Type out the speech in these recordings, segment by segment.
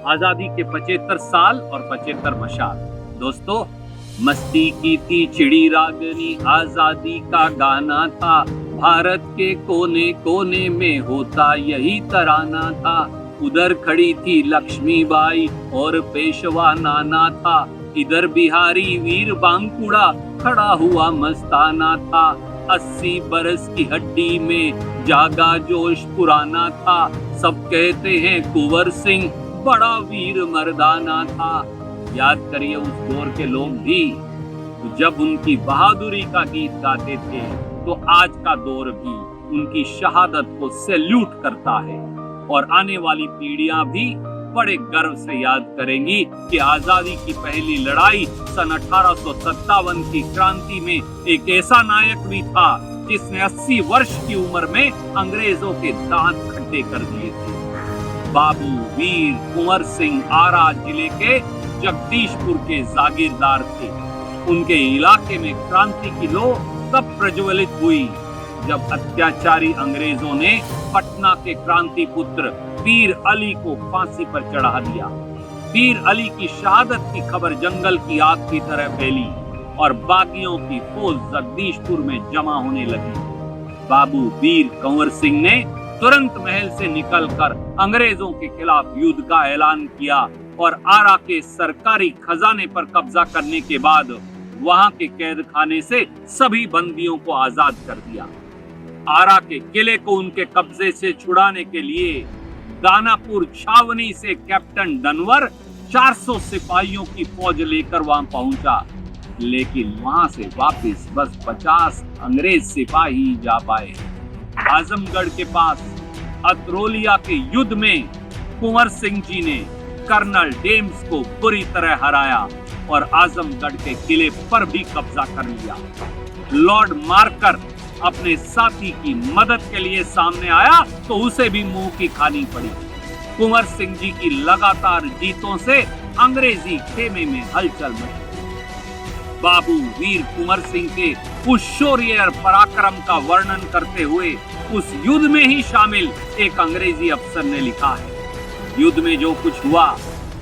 आजादी के 75 साल और 75 मशाल। दोस्तों, मस्ती की थी चिड़ी रागनी, आजादी का गाना था, भारत के कोने कोने में होता यही तराना था। उधर खड़ी थी लक्ष्मीबाई और पेशवा नाना था, इधर बिहारी वीर बांकुड़ा खड़ा हुआ मस्ताना था। 80 बरस की हड्डी में जागा जोश पुराना था, सब कहते हैं कुंवर सिंह बड़ा वीर मर्दाना था। याद करिए उस दौर के लोग भी जब उनकी बहादुरी का गीत गाते थे, तो आज का दौर भी उनकी शहादत को सैल्यूट करता है। और आने वाली पीढ़ियां भी बड़े गर्व से याद करेंगी कि आजादी की पहली लड़ाई सन 1857 की क्रांति में एक ऐसा नायक भी था जिसने 80 वर्ष की उम्र में अंग्रेजों के दांत खट्टे कर दिए थे। बाबू वीर कुंवर सिंह आरा जिले के जगदीशपुर के जागीरदार थे। उनके इलाके में क्रांति की लौ तब प्रज्वलित हुई जब अत्याचारी अंग्रेजों ने पटना के क्रांति पुत्र वीर अली को फांसी पर चढ़ा दिया। वीर अली की शहादत की खबर जंगल की आग की तरह फैली और बागियों की फौज जगदीशपुर में जमा होने लगी। बाबू वीर कुंवर सिंह ने तुरंत महल से निकलकर अंग्रेजों के खिलाफ युद्ध का ऐलान किया और आरा के सरकारी खजाने पर कब्जा करने के बाद वहां के कैद खाने से सभी बंदियों को आजाद कर दिया। आरा के किले को उनके कब्जे से छुड़ाने के लिए दानापुर छावनी से कैप्टन डनवर 400 सिपाहियों की फौज लेकर वहां पहुंचा, लेकिन वहां से वापस बस 50 अंग्रेज सिपाही जा पाए। आजमगढ़ के पास अतरोलिया के युद्ध में कुंवर सिंह जी ने कर्नल डेम्स को बुरी तरह हराया और आजमगढ़ के किले पर भी कब्जा कर लिया। लॉर्ड मार्कर अपने साथी की मदद के लिए सामने आया तो उसे भी मुंह की खानी पड़ी। कुंवर सिंह जी की लगातार जीतों से अंग्रेजी खेमे में हलचल मची। बाबू वीर कुंवर सिंह के उस शौर्य और पराक्रम का वर्णन करते हुए उस युद्ध में ही शामिल एक अंग्रेजी अफसर ने लिखा है, युद्ध में जो कुछ हुआ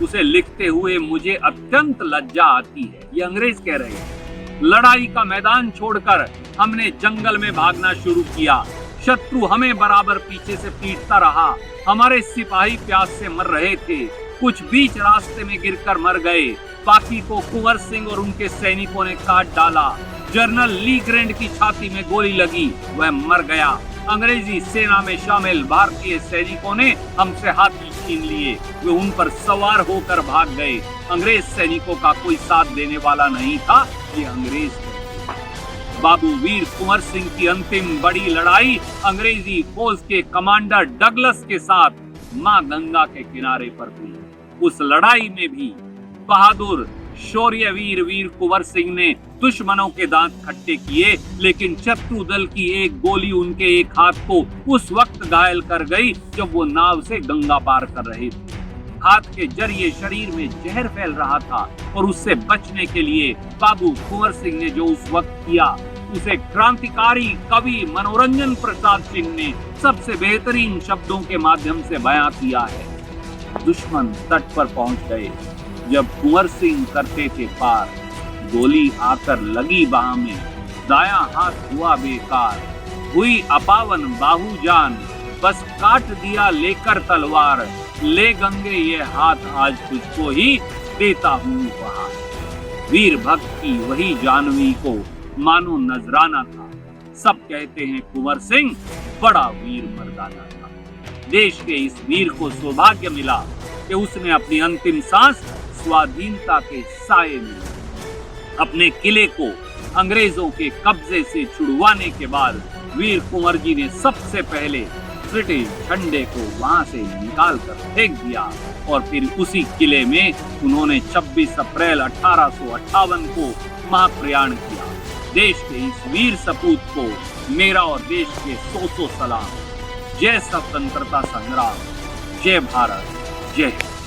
उसे लिखते हुए मुझे अत्यंत लज्जा आती है। ये अंग्रेज कह रहे हैं। लड़ाई का मैदान छोड़कर हमने जंगल में भागना शुरू किया। शत्रु हमें बराबर पीछे से पीटता रहा। हमारे सिपाही प्यास से मर रहे थे, कुछ बीच रास्ते में गिरकर मर गए, बाकी को कुंवर सिंह और उनके सैनिकों ने काट डाला। जनरल ली ग्रैंड की छाती में गोली लगी, वह मर गया। अंग्रेजी सेना में शामिल भारतीय सैनिकों ने हमसे हाथी छीन लिए, वे उन पर सवार होकर भाग गए। अंग्रेज सैनिकों का कोई साथ देने वाला नहीं था, ये अंग्रेज थे। बाबू वीर कुंवर सिंह की अंतिम बड़ी लड़ाई अंग्रेजी फौज के कमांडर डगलस के साथ मां गंगा के किनारे पर हुई। उस लड़ाई में भी बहादुर शौर्यवीर वीर कुंवर सिंह ने दुश्मनों के दांत खट्टे किए, लेकिन शत्रु दल की एक गोली उनके एक हाथ को उस वक्त घायल कर गई जब वो नाव से गंगा पार कर रहे थे। हाथ के जरिए शरीर में जहर फैल रहा था और उससे बचने के लिए बाबू कुंवर सिंह ने जो उस वक्त किया उसे क्रांतिकारी कवि मनोरंजन प्रसाद सिंह ने सबसे बेहतरीन शब्दों के माध्यम से बयां किया है। दुश्मन तट पर पहुंच गए, जब कुंवर सिंह करते थे पार, गोली आकर लगी बाह में, दायां हाथ हुआ बेकार, हुई अपावन बाहु जान, बस काट दिया लेकर तलवार, ले गंगे ये हाथ आज तुझको ही देता हूँ उपहार। वीर भक्त की वही जानवी को मानो नजराना था। सब कहते हैं कुंवर सिंह बड़ा वीर मर्दाना था। देश के इस वीर को सौभाग्य मिला कि उसने अपनी अंतिम सांस स्वाधीनता के साए में अपने किले को अंग्रेजों के कब्जे से छुड़वाने के बाद वीर कुंवर जी ने सबसे पहले ब्रिटिश झंडे को वहां से निकाल कर फेंक दिया और फिर उसी किले में उन्होंने 26 अप्रैल 1858 को महाप्रयाण किया। देश के इस वीर सपूत को मेरा और देश के 100 सलाम। जय स्वतंत्रता संग्राम, जय भारत, जय हिंद।